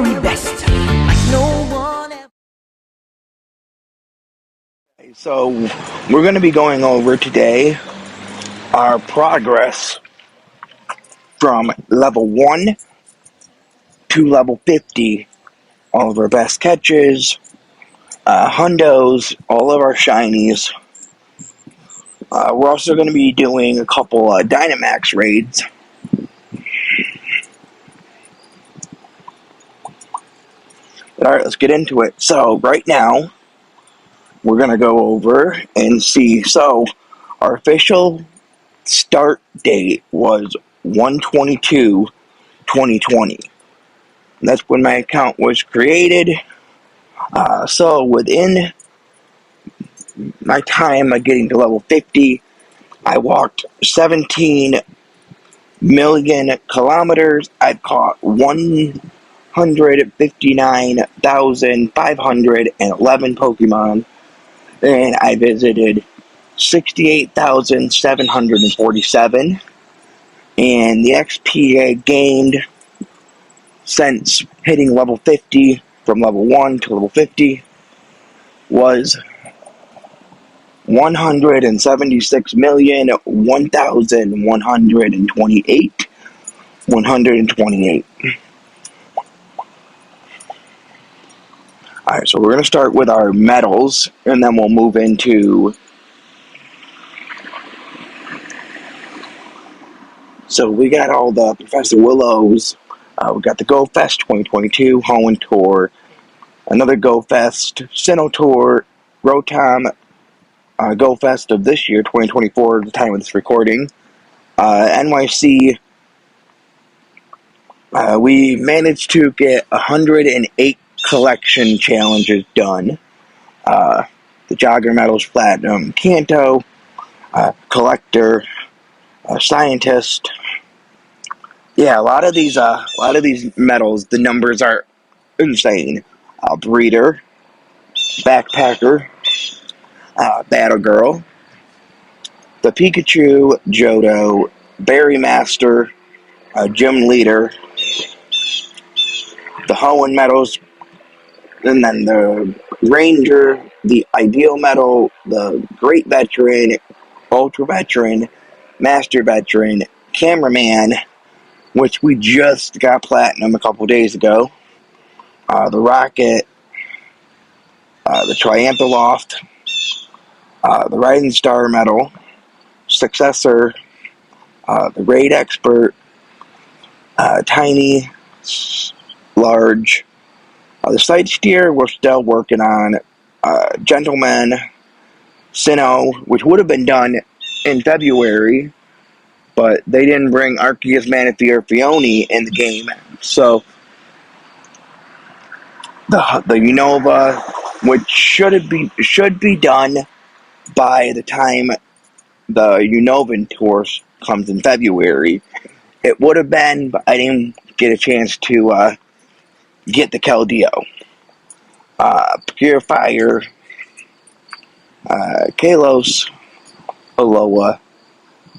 very best, like no one ever. So, we're going to be going over today our progress from level 1 to level 50. All of our best catches, hundos, all of our shinies. We're also going to be doing a couple Dynamax raids. Alright, let's get into it. So, right now, we're going to go over and see. So, our official start date was 1/22/2020. That's when my account was created. So within my time of getting to level 50, I walked 17 million kilometers. I've caught 159,511 Pokemon, and I visited 68,747. And the XP I gained since hitting level 50, from level 1 to level 50, was 176,128. Alright, so we're going to start with our medals, and then we'll move into... So we got all the Professor Willows. We got the Go Fest 2022, Hoenn Tour, another Go Fest, Sinnoh Tour, Rotom, Go Fest of this year, 2024, at the time of this recording. NYC, we managed to get 108 collection challenges done. The Jogger Medals, Platinum, Kanto, Collector, Scientist. Yeah, a lot of these medals, the numbers are insane. Breeder, Backpacker, Battle Girl, the Pikachu, Johto, Berry Master, Gym Leader, the Hoenn medals, and then the Ranger, the Ideal Medal, the Great Veteran, Ultra Veteran, Master Veteran, Cameraman, which we just got Platinum a couple days ago, the Rocket, the Triamphaloft, the Rising Star Medal, Successor, the Raid Expert, Tiny, Large, the Sight Steer we're still working on, Gentleman, Sinnoh, which would have been done in February, but they didn't bring Arceus, Manaphy, or Phione in the game, so the Unova, which should be done by the time the Unovan Tour comes in February. It would have been, but I didn't get a chance to get the Keldeo. Purifier, Kalos, Alola,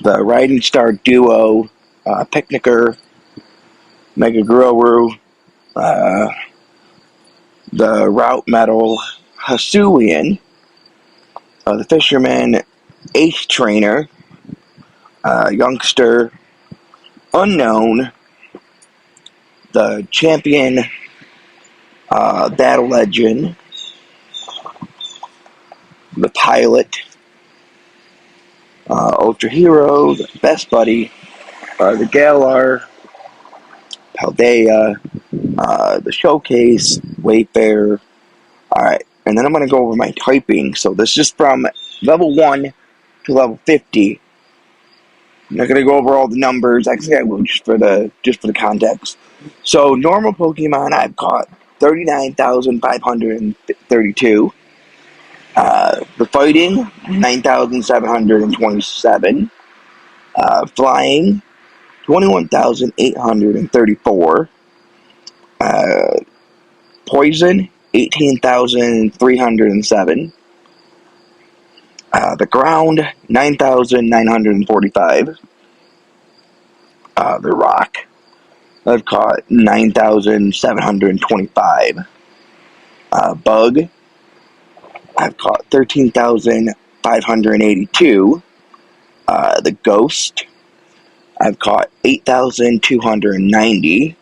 the Riding Star Duo, Picnicker, Mega Grower, the Route Metal, Hisuian, the Fisherman, Ace Trainer, Youngster, Unknown, the Champion, Battle Legend, the Pilot, Ultra Hero, the Best Buddy, the Galar, Paldea, the Showcase, Wayfarer. Alright, and then I'm going to go over my typing. So this is from level 1 to level 50. I'm not going to go over all the numbers. Actually, I will just for the context. So normal Pokemon, I've caught 39,532. The fighting, 9,727. Flying, 21,834. Poison, 18,307. The ground, 9,945. The rock, I've caught 9,725. Bug, I've caught 13,582. The Ghost, I've caught 8,290.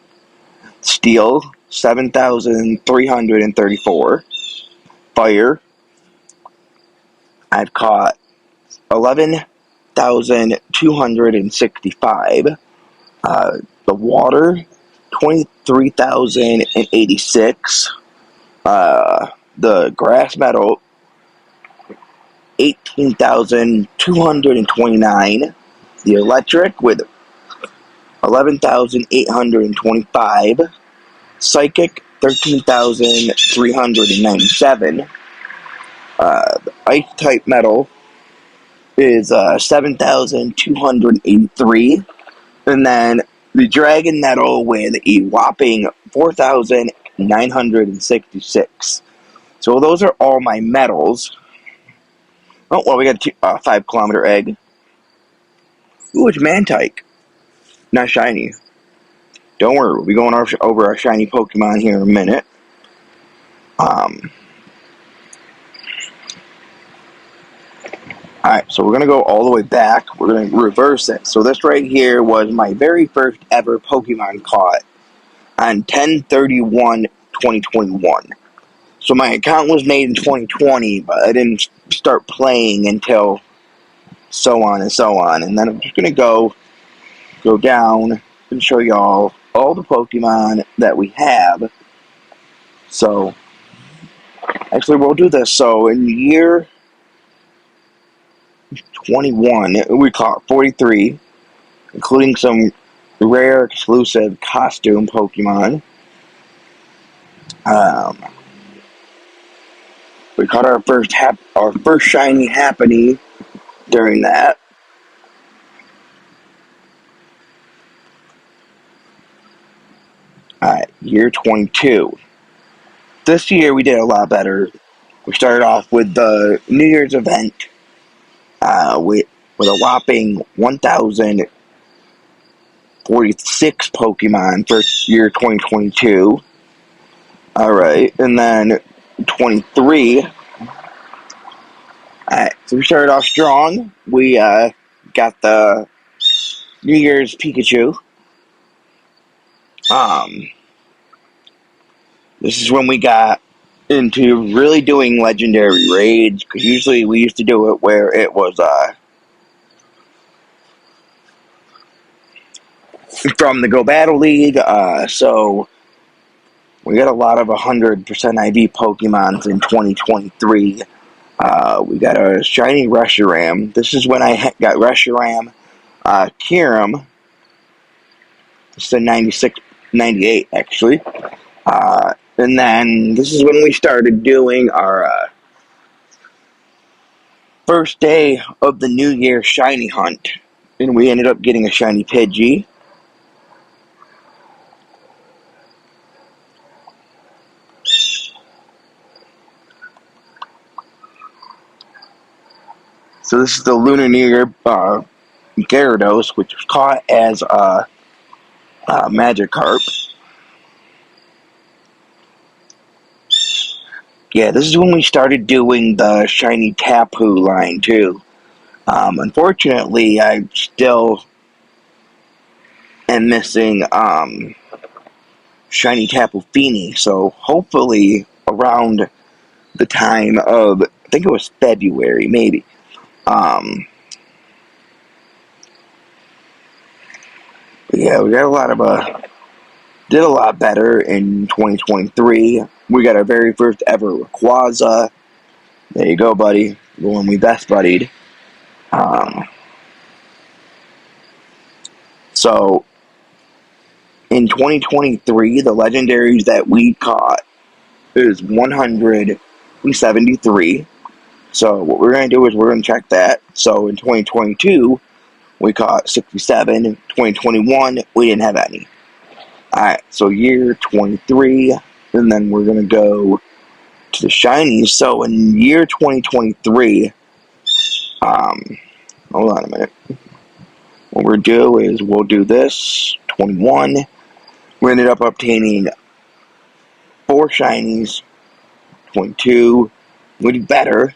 Steel, 7,334. Fire, I've caught 11,265. The Water, 23,086. The Grass Metal, 18,229. The Electric with 11,825. Psychic, 13,397. The Ice type metal is 7,283. And then the Dragon metal with a whopping 4,966. So those are all my metals. Oh, well, we got a 5-kilometer egg. Ooh, it's Mantike. Not shiny. Don't worry, we'll be going over our shiny Pokemon here in a minute. Alright, so we're going to go all the way back. We're going to reverse it. So this right here was my very first ever Pokemon caught on 10/31/2021. So my account was made in 2020, but I didn't start playing until so on and so on. And then I'm just going to go down and show y'all all the Pokemon that we have. So, actually we'll do this. So in year 21, we caught 43, including some rare exclusive costume Pokemon. We caught our first shiny Happiny during that. Alright, year 22. This year we did a lot better. We started off with the New Year's event with a whopping 1,046 Pokemon for year 2022. Alright, and then 23. Alright, so we started off strong. We got the New Year's Pikachu. This is when we got into really doing legendary raids, because usually we used to do it where it was from the Go Battle League, so we got a lot of 100% IV Pokemons in 2023. We got a shiny Reshiram. This is when I got Reshiram, Kyurem. It's the 96, 98 actually. And then this is when we started doing our first day of the New Year shiny hunt. And we ended up getting a shiny Pidgey. So this is the Lunar New Year Gyarados, which was caught as Magikarp. Yeah, this is when we started doing the shiny Tapu line too. Unfortunately, I still am missing shiny Tapu Fini, so hopefully around the time of, I think it was February, maybe. Yeah, we got a lot of did a lot better in 2023. We got our very first ever Rayquaza. There you go, buddy. The one we best buddied. So, in 2023, the legendaries that we caught is 173. So, what we're going to do is we're going to check that. So, in 2022, we caught 67. In 2021, we didn't have any. Alright, so year 23, and then we're going to go to the shinies. So in year 2023, hold on a minute. What we'll do is we'll do this, 21, We ended up obtaining 4 shinies, 22 would be better.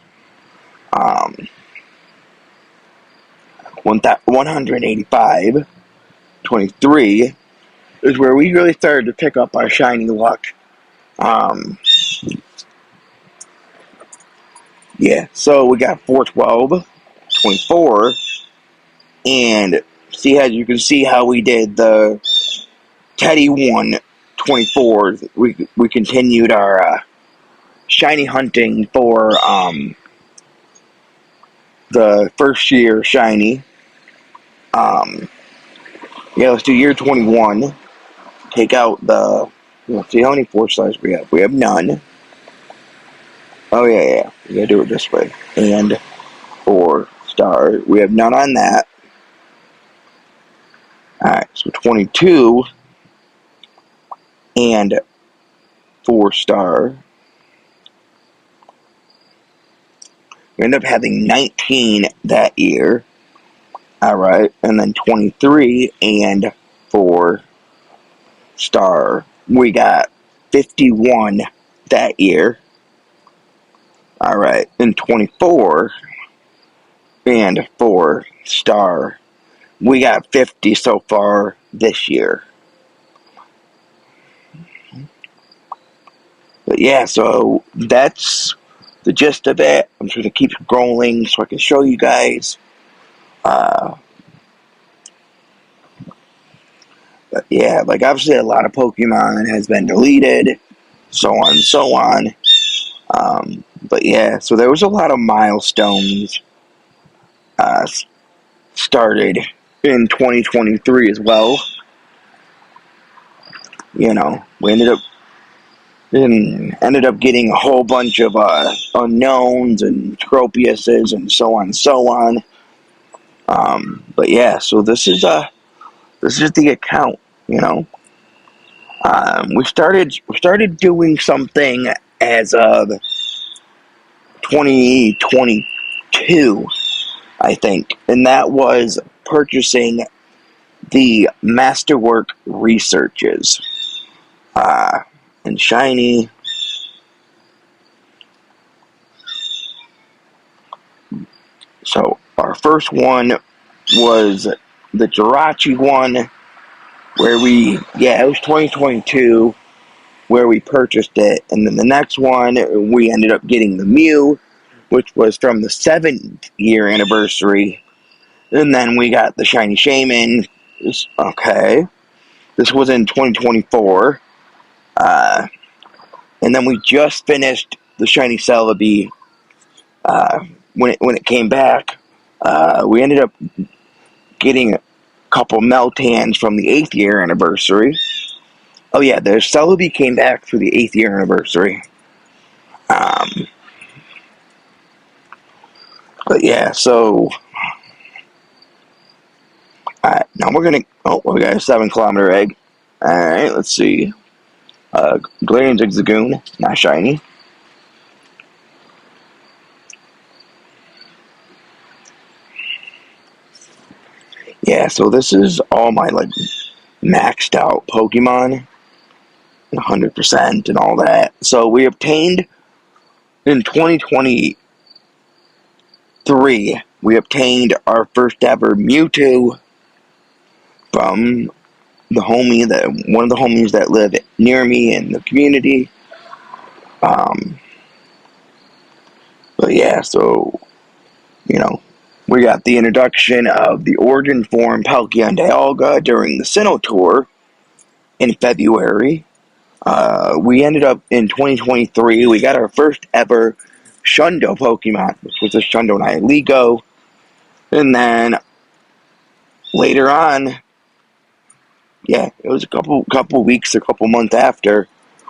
185, 23 is where we really started to pick up our shiny luck. Yeah, so we got 412, 24, and see how you can see how we did the Teddy 124. We continued our shiny hunting for the first year shiny. Yeah, let's do year 21. Take out the. Let's see how many 4 stars we have. We have none. Oh yeah. We gotta do it this way. And 4 stars. We have none on that. Alright, so 22 and 4 star. We end up having 19 that year. Alright, and then 23 and 4 star. We got 51 that year. Alright, and 24 and 4 star. We got 50 so far this year. But yeah, so that's the gist of it. I'm just going to keep scrolling so I can show you guys. But yeah, like obviously a lot of Pokemon has been deleted, so on and so on. But yeah, so there was a lot of milestones started in 2023 as well. You know, we ended up getting a whole bunch of unknowns and Tropiuses and so on and so on. But yeah, so this is the account. You know, we started doing something as of 2022, I think, and that was purchasing the Masterwork researches and shiny. So our first one was the Jirachi one, where it was 2022 where we purchased it, and then the next one we ended up getting the Mew, which was from the 7th year anniversary, and then we got the Shiny Shaman. Okay, this was in 2024, and then we just finished the Shiny Celebi when it came back. We ended up getting a couple Meltans from the 8th year anniversary. Oh yeah, the Celebi came back for the 8th year anniversary. But yeah, so now we're gonna. Oh, we got a 7-kilometer egg. All right, let's see. Galarian Zigzagoon, not shiny. Yeah, so this is all my like maxed out Pokemon, 100% and all that. So we obtained in 2023. We obtained our first ever Mewtwo from one of the homies that live near me in the community. But yeah, so we got the introduction of the origin form Palkia Dialga during the Sinnoh tour in February. We ended up in 2023. We got our first ever Shundo Pokemon, which was a Shundo Nihilego, and then later on, yeah, it was a couple weeks, a couple months after,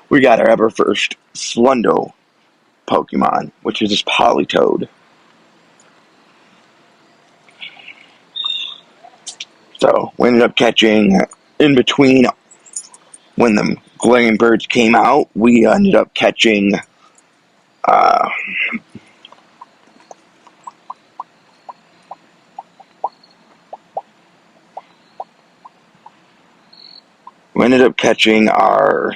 we got our ever first Slundo Pokemon, which is this Politoed. So we ended up catching in between when the Galarian birds came out. We ended up catching uh, We ended up catching our.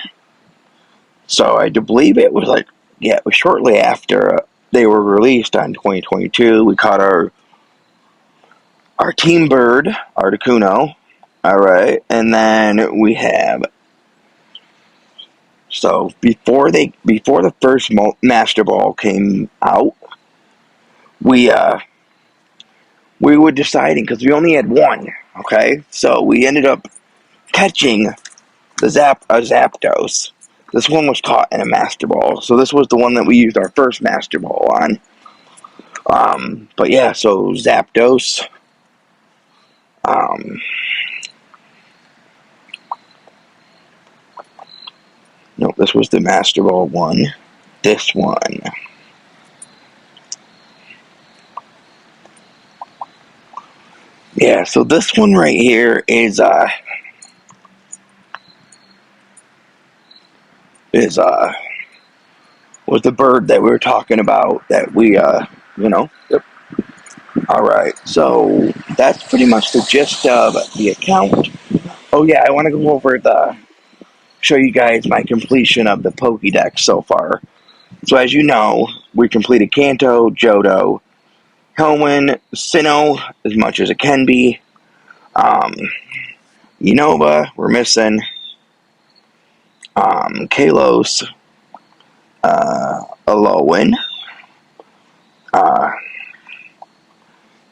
So I do believe it was like, yeah, it was shortly after they were released on 2022. We caught our team bird, Articuno. All right, and then we have. So before the first Master Ball came out, we we were deciding because we only had one. Okay, so we ended up catching a Zapdos. This one was caught in a Master Ball, so this was the one that we used our first Master Ball on. But yeah, so Zapdos. Um, no, this was the Master Ball one. This one. Yeah, so this one right here is was the bird that we were talking about that we Yep. All right, so that's pretty much the gist of the account. Oh yeah, I want to go over show you guys my completion of the Pokédex so far. So as you know, we completed Kanto, Johto, Helwyn, Sinnoh, as much as it can be. Unova, we're missing. Kalos, Alolan.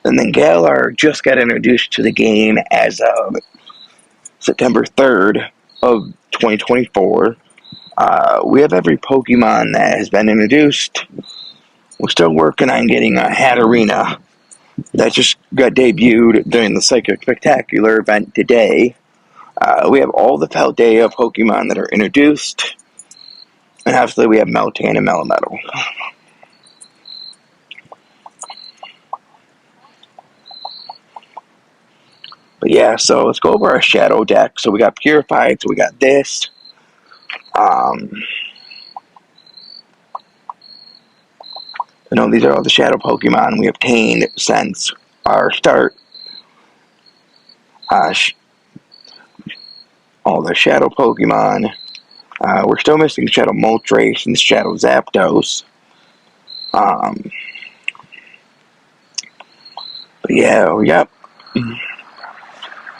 And then Galar just got introduced to the game as of September 3rd of 2024. We have every Pokemon that has been introduced. We're still working on getting a Hatterena that just got debuted during the Psychic Spectacular event today. We have all the Paldea Pokemon that are introduced. And obviously we have Meltan and Melametal. But yeah, so let's go over our Shadow deck. So we got Purified, so we got this. These are all the Shadow Pokemon we obtained since our start. All the Shadow Pokemon. We're still missing Shadow Moltres and Shadow Zapdos. But yeah, we got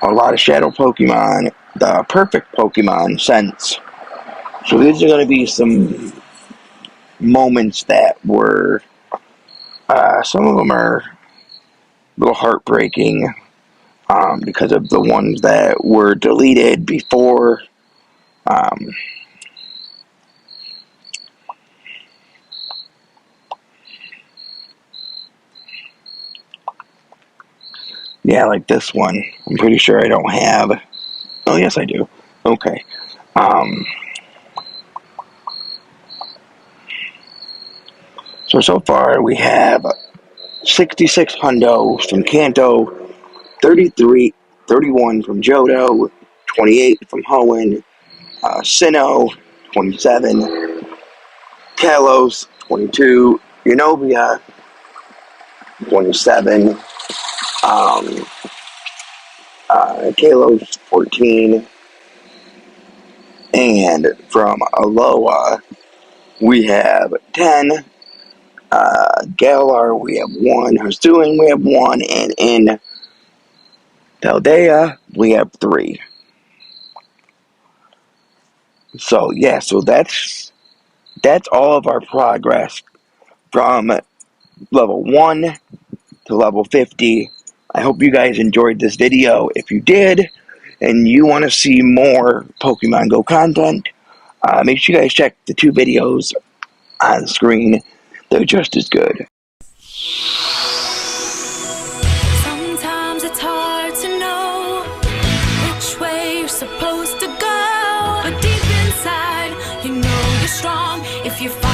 a lot of Shadow Pokemon. The perfect Pokemon sense. So these are going to be some moments that were. Some of them are a little heartbreaking because of the ones that were deleted before. Yeah, like this one. I'm pretty sure I don't have. Oh, yes, I do. Okay. So far we have 66 hundos from Kanto, 33, 31 from Johto, 28 from Hoenn, Sinnoh, 27, Kalos, 22, Unobia, 27, Kalos, 14, and from Alola, we have 10, Galar, we have 1, Hisuian, we have 1, and in Paldea, we have 3. So, yeah, so that's all of our progress from level 1 to level 50. I hope you guys enjoyed this video. If you did, and you want to see more Pokemon Go content, make sure you guys check the 2 videos on the screen. They're just as good. Sometimes it's hard to know which way you're supposed to go, but deep inside, you know you're strong if you fight.